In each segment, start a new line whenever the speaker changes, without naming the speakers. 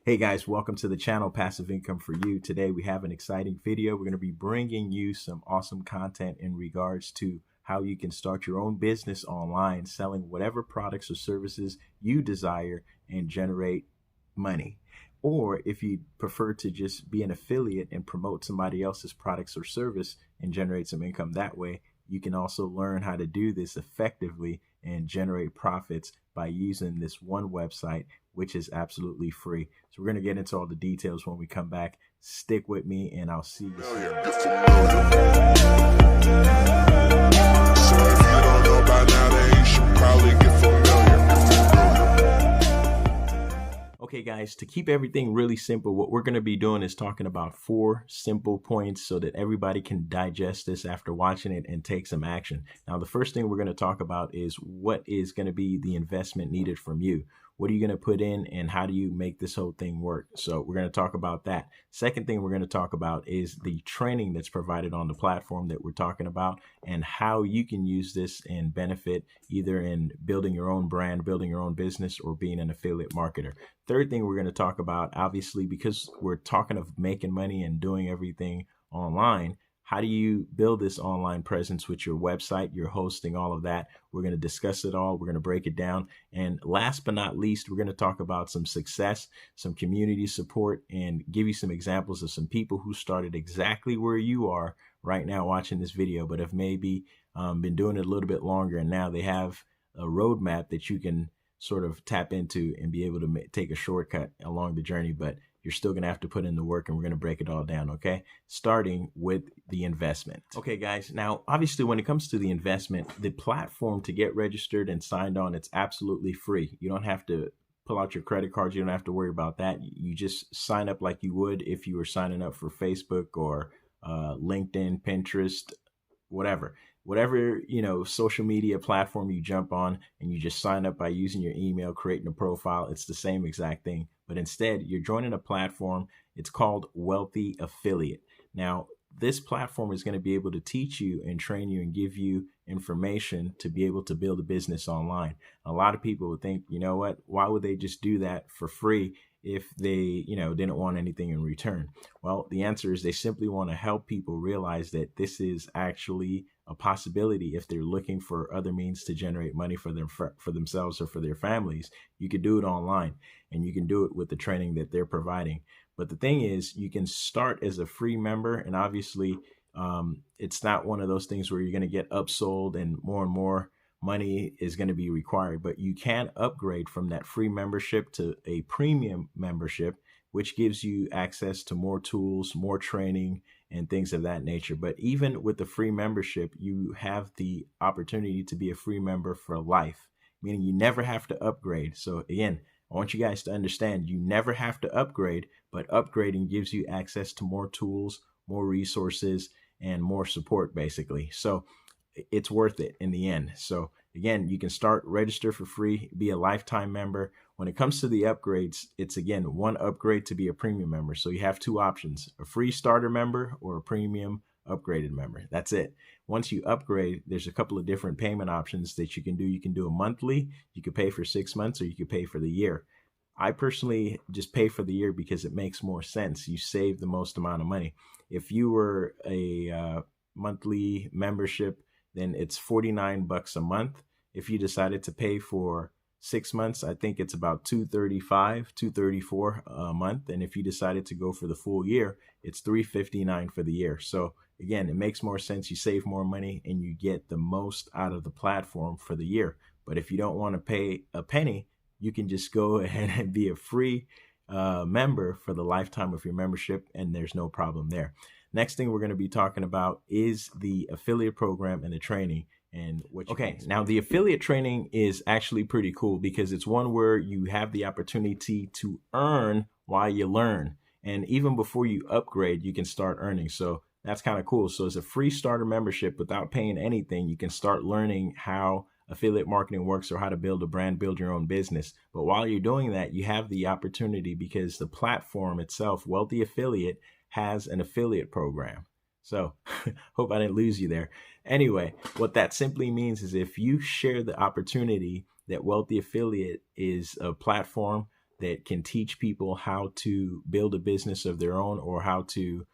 Hey guys, welcome to the channel Passive Income for You. Today we have an exciting video. We're going to be bringing you some awesome content in regards to how you can start your own business online, selling whatever products or services you desire and generate money. Or if you prefer to just be an affiliate and promote somebody else's products or service and generate some income that way, you can also learn how to do this effectively and generate profits by using this one website, which is absolutely free. So we're going to get into all the details when we come back. Stick with me and I'll see you soon. So if you don't know by now, then you should probably get familiar. Okay guys, to keep everything really simple, what we're going to be doing is talking about 4 simple points so that everybody can digest this after watching it and take some action. Now, the first thing we're going to talk about is what is going to be the investment needed from you. What are you going to put in and how do you make this whole thing work? So we're going to talk about that. Second thing we're going to talk about is the training that's provided on the platform that we're talking about and how you can use this and benefit either in building your own brand, building your own business, or being an affiliate marketer. Third thing we're going to talk about, obviously, because we're talking of making money and doing everything online, how do you build this online presence with your website, your hosting, all of that? We're going to discuss it all. We're going to break it down. And last but not least, we're going to talk about some success, some community support, and give you some examples of some people who started exactly where you are right now watching this video, but have maybe been doing it a little bit longer. And now they have a roadmap that you can sort of tap into and be able to take a shortcut along the journey, but you're still going to have to put in the work, and we're going to break it all down, okay? Starting with the investment. Okay, guys, now, obviously, when it comes to the investment, the platform to get registered and signed on, it's absolutely free. You don't have to pull out your credit cards. You don't have to worry about that. You just sign up like you would if you were signing up for Facebook or LinkedIn, Pinterest, whatever, social media platform you jump on, and you just sign up by using your email, creating a profile. It's the same exact thing, but instead you're joining a platform. It's called Wealthy Affiliate. Now, this platform is going to be able to teach you and train you and give you information to be able to build a business online. A lot of people would think, you know what, why would they just do that for free if they, didn't want anything in return? Well, the answer is they simply want to help people realize that this is actually a possibility. If they're looking for other means to generate money for themselves or for their families, you could do it online, and you can do it with the training that they're providing. But the thing is, you can start as a free member, and obviously it's not one of those things where you're going to get upsold and more money is going to be required, but you can upgrade from that free membership to a premium membership, which gives you access to more tools, more training, and things of that nature. But even with the free membership, you have the opportunity to be a free member for life, meaning you never have to upgrade. So again, I want you guys to understand, you never have to upgrade, but upgrading gives you access to more tools, more resources, and more support, basically. So it's worth it in the end. So again, you can register for free, be a lifetime member. When it comes to the upgrades, it's again, one upgrade to be a premium member. So you have 2 options, a free starter member or a premium upgraded member. That's it. Once you upgrade, there's a couple of different payment options that you can do. You can do a monthly, you could pay for 6 months, or you could pay for the year. I personally just pay for the year because it makes more sense. You save the most amount of money. If you were a monthly membership, then it's $49 a month. If you decided to pay for 6 months, I think it's about $235, $234 a month. And if you decided to go for the full year, it's $359 for the year. So again, it makes more sense. You save more money and you get the most out of the platform for the year. But if you don't want to pay a penny, you can just go ahead and be a free member for the lifetime of your membership, and there's no problem there. Next thing we're going to be talking about is the affiliate program and the training. And now the affiliate training is actually pretty cool because it's one where you have the opportunity to earn while you learn. And even before you upgrade, you can start earning. So that's kind of cool. So as a free starter membership without paying anything, you can start learning how affiliate marketing works or how to build a brand, build your own business. But while you're doing that, you have the opportunity because the platform itself, Wealthy Affiliate, has an affiliate program. So hope I didn't lose you there. Anyway, what that simply means is if you share the opportunity that Wealthy Affiliate is a platform that can teach people how to build a business of their own or how to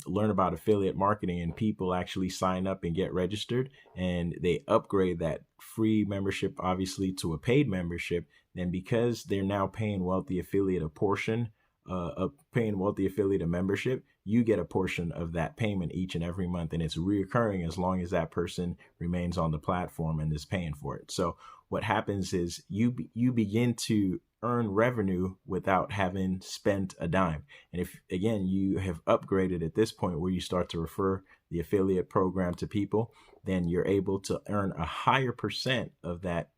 learn about affiliate marketing, and people actually sign up and get registered and they upgrade that free membership obviously to a paid membership. Then because they're now paying Wealthy Affiliate a portion of paying Wealthy Affiliate a membership, you get a portion of that payment each and every month, and it's reoccurring as long as that person remains on the platform and is paying for it. So what happens is you begin to earn revenue without having spent a dime. And if, again, you have upgraded at this point where you start to refer the affiliate program to people, then you're able to earn a higher percent of that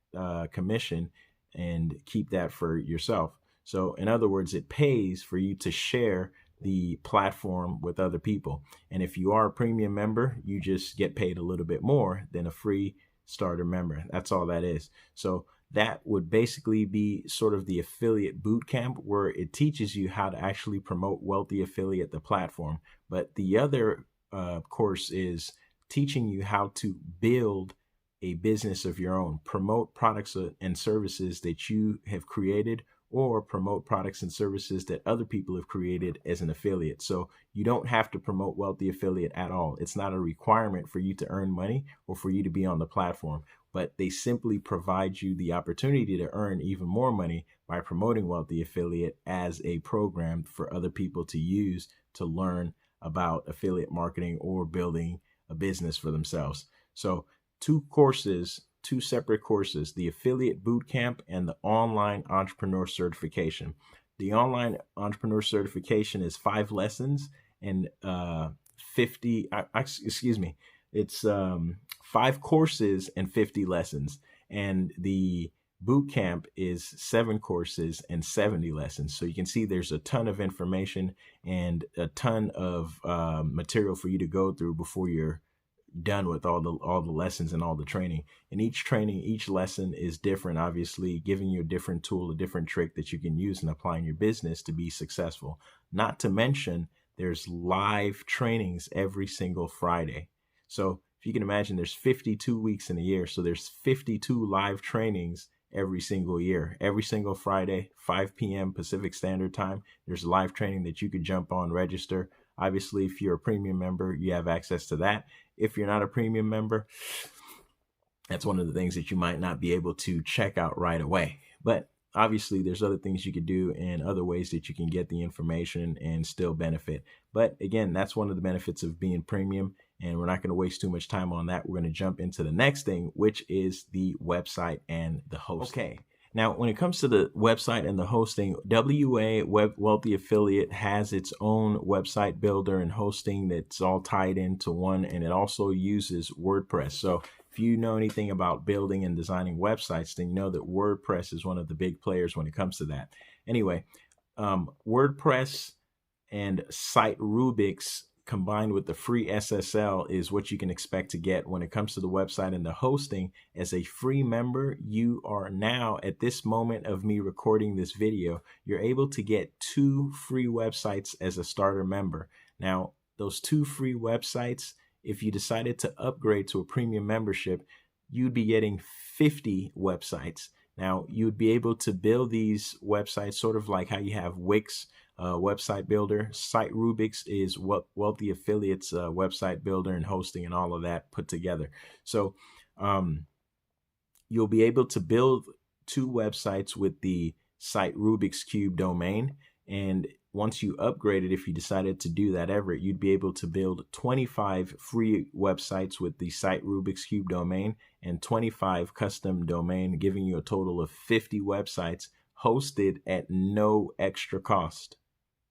commission and keep that for yourself. So in other words, it pays for you to share the platform with other people. And if you are a premium member, you just get paid a little bit more than a free starter member. That's all that is. So that would basically be sort of the affiliate boot camp, where it teaches you how to actually promote Wealthy Affiliate, the platform. But the other course is teaching you how to build a business of your own, promote products and services that you have created, or promote products and services that other people have created as an affiliate. So you don't have to promote Wealthy Affiliate at all. It's not a requirement for you to earn money or for you to be on the platform, but they simply provide you the opportunity to earn even more money by promoting Wealthy Affiliate as a program for other people to use to learn about affiliate marketing or building a business for themselves. So two separate courses, the Affiliate Bootcamp and the Online Entrepreneur Certification. The Online Entrepreneur Certification is 5 lessons and 5 courses and 50 lessons. And the Bootcamp is 7 courses and 70 lessons. So you can see there's a ton of information and a ton of material for you to go through before you're done with all the lessons and all the training. And each lesson is different, obviously giving you a different tool, a different trick that you can use in applying your business to be successful. Not to mention there's live trainings every single Friday. So if you can imagine, there's 52 weeks in a year. So there's 52 live trainings every single year. Every single Friday, 5 p.m. Pacific Standard Time, there's live training that you could jump on, register. Obviously, if you're a premium member, you have access to that. If you're not a premium member, that's one of the things that you might not be able to check out right away. But obviously, there's other things you could do and other ways that you can get the information and still benefit. But again, that's one of the benefits of being premium. And we're not going to waste too much time on that. We're going to jump into the next thing, which is the website and the hosting. Okay. Now, when it comes to the website and the hosting, WA Wealthy Affiliate has its own website builder and hosting that's all tied into one, and it also uses WordPress. So if you know anything about building and designing websites, then you know that WordPress is one of the big players when it comes to that. Anyway, WordPress and Site Rubix combined with the free SSL is what you can expect to get when it comes to the website and the hosting. As a free member, you are now, at this moment of me recording this video, you're able to get 2 free websites as a starter member. Now, those 2 free websites, if you decided to upgrade to a premium membership, you'd be getting 50 websites. Now, you'd be able to build these websites sort of like how you have Wix website builder. Site Rubix is Wealthy Affiliates website builder and hosting and all of that put together. So you'll be able to build 2 websites with the Site Rubix Cube domain. And once you upgrade it, if you decided to do that ever, you'd be able to build 25 free websites with the Site Rubix Cube domain and 25 custom domain, giving you a total of 50 websites hosted at no extra cost.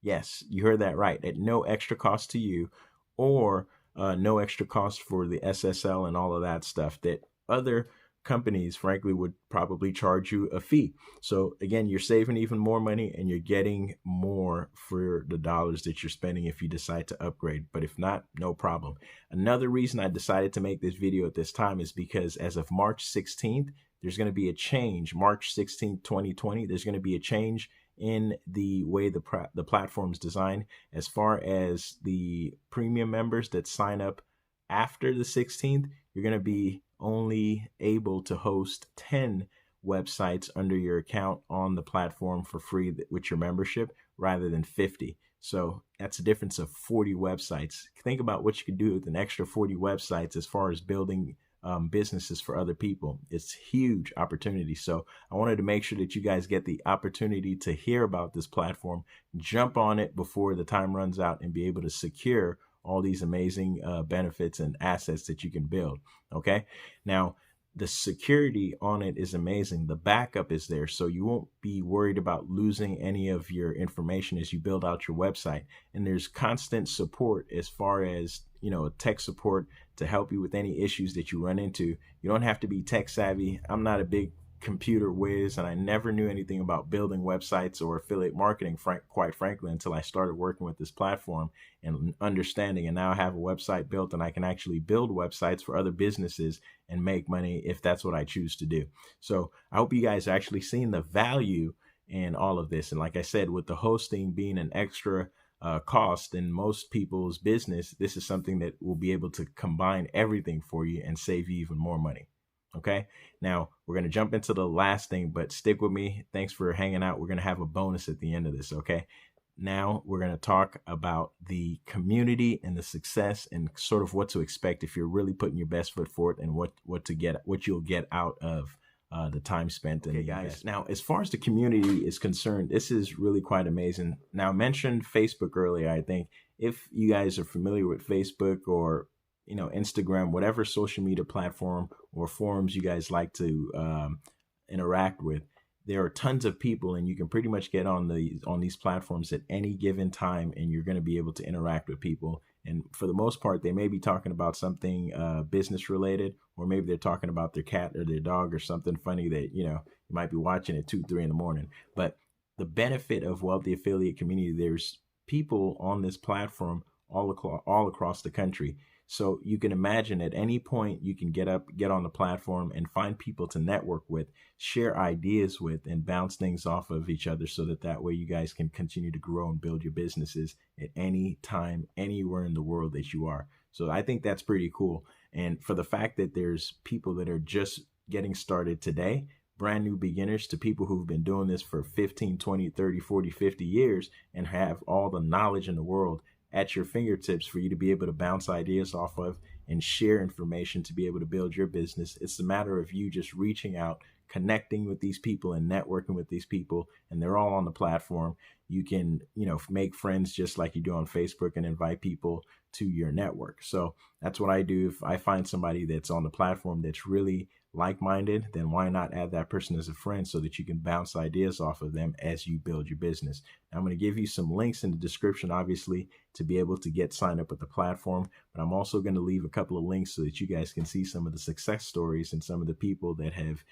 Yes, you heard that right, at no extra cost to you, or no extra cost for the SSL and all of that stuff that other companies, frankly, would probably charge you a fee. So again, you're saving even more money and you're getting more for the dollars that you're spending if you decide to upgrade. But if not, no problem. Another reason I decided to make this video at this time is because as of March 16th, there's going to be a change. March 16th, 2020, there's going to be a change in the way the platform's designed. As far as the premium members that sign up after the 16th, you're going to be only able to host 10 websites under your account on the platform for free with your membership rather than 50. So that's a difference of 40 websites. Think about what you could do with an extra 40 websites as far as building businesses for other people. It's huge opportunity. So I wanted to make sure that you guys get the opportunity to hear about this platform, jump on it before the time runs out, and be able to secure all these amazing benefits and assets that you can build. Okay. Now, the security on it is amazing. The backup is there, so you won't be worried about losing any of your information as you build out your website. And there's constant support as far as, tech support to help you with any issues that you run into. You don't have to be tech savvy. I'm not a big computer whiz, and I never knew anything about building websites or affiliate marketing, quite frankly, until I started working with this platform and understanding. And now I have a website built, and I can actually build websites for other businesses and make money if that's what I choose to do. So I hope you guys are actually seeing the value in all of this. And like I said, with the hosting being an extra cost in most people's business, this is something that will be able to combine everything for you and save you even more money. Okay, now we're going to jump into the last thing, but stick with me. Thanks for hanging out. We're going to have a bonus at the end of this. Okay, now we're going to talk about the community and the success and sort of what to expect if you're really putting your best foot forward, and what you'll get out of the time spent. Okay, guys. Now, as far as the community is concerned, this is really quite amazing. Now, I mentioned Facebook earlier. I think if you guys are familiar with Facebook or Instagram, whatever social media platform or forums you guys like to interact with, there are tons of people, and you can pretty much get on these platforms at any given time, and you're going to be able to interact with people. And for the most part, they may be talking about something business related, or maybe they're talking about their cat or their dog or something funny that you might be watching at 2, 3 in the morning. But the benefit of Wealthy Affiliate Community, there's people on this platform all across the country. So you can imagine at any point you can get on the platform and find people to network with, share ideas with, and bounce things off of each other, so that way you guys can continue to grow and build your businesses at any time, anywhere in the world that you are. So I think that's pretty cool. And for the fact that there's people that are just getting started today, brand new beginners, to people who've been doing this for 15, 20, 30, 40, 50 years and have all the knowledge in the world at your fingertips for you to be able to bounce ideas off of and share information to be able to build your business. It's a matter of you just reaching out, connecting with these people and networking with these people, and they're all on the platform. You can, make friends just like you do on Facebook and invite people to your network. So that's what I do. If I find somebody that's on the platform that's really like-minded, then why not add that person as a friend so that you can bounce ideas off of them as you build your business. Now, I'm going to give you some links in the description, obviously, to be able to get signed up with the platform, but I'm also going to leave a couple of links so that you guys can see some of the success stories and some of the people that have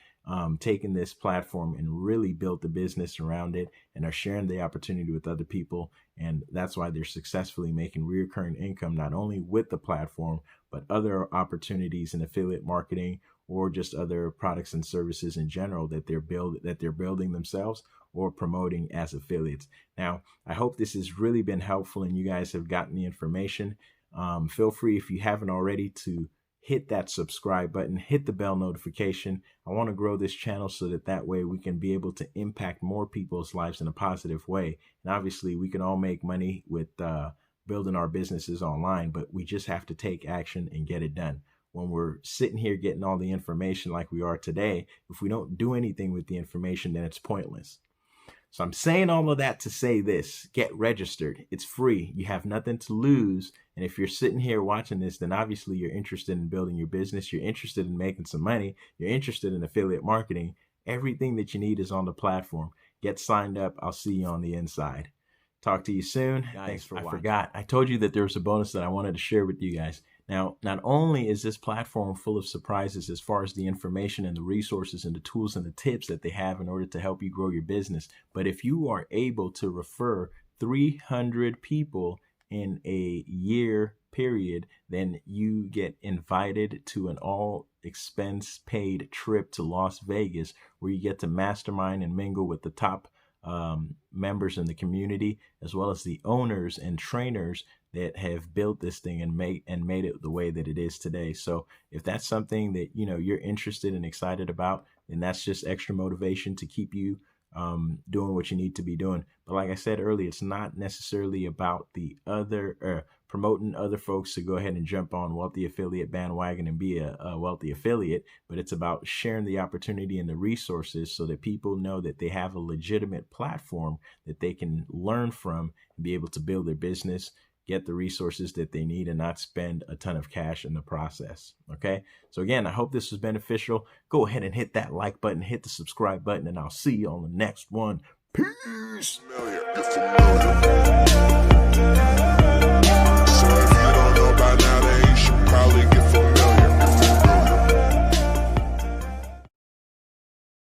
taken this platform and really built the business around it and are sharing the opportunity with other people. And that's why they're successfully making recurring income, not only with the platform, but other opportunities in affiliate marketing or just other products and services in general that they're building themselves or promoting as affiliates. Now, I hope this has really been helpful and you guys have gotten the information. Feel free, if you haven't already, to hit that subscribe button, hit the bell notification. I want to grow this channel so that way we can be able to impact more people's lives in a positive way. And obviously we can all make money with building our businesses online, but we just have to take action and get it done. When we're sitting here getting all the information like we are today, if we don't do anything with the information, then it's pointless. So I'm saying all of that to say this: get registered. It's free. You have nothing to lose. And if you're sitting here watching this, then obviously you're interested in building your business. You're interested in making some money. You're interested in affiliate marketing. Everything that you need is on the platform. Get signed up. I'll see you on the inside. Talk to you soon. Guys, thanks for watching. I forgot. I told you that there was a bonus that I wanted to share with you guys. Now, not only is this platform full of surprises as far as the information and the resources and the tools and the tips that they have in order to help you grow your business, but if you are able to refer 300 people in a year period, then you get invited to an all expense paid trip to Las Vegas, where you get to mastermind and mingle with the top members in the community, as well as the owners and trainers that have built this thing and made it the way that it is today. So if that's something that you're interested and excited about, and that's just extra motivation to keep you doing what you need to be doing. But like I said earlier, it's not necessarily about the other promoting other folks to go ahead and jump on Wealthy Affiliate bandwagon and be a wealthy affiliate, but it's about sharing the opportunity and the resources so that people know that they have a legitimate platform that they can learn from and be able to build their business, get the resources that they need, and not spend a ton of cash in the process. Okay. So again, I hope this was beneficial. Go ahead and hit that like button, hit the subscribe button, and I'll see you on the next one. Peace.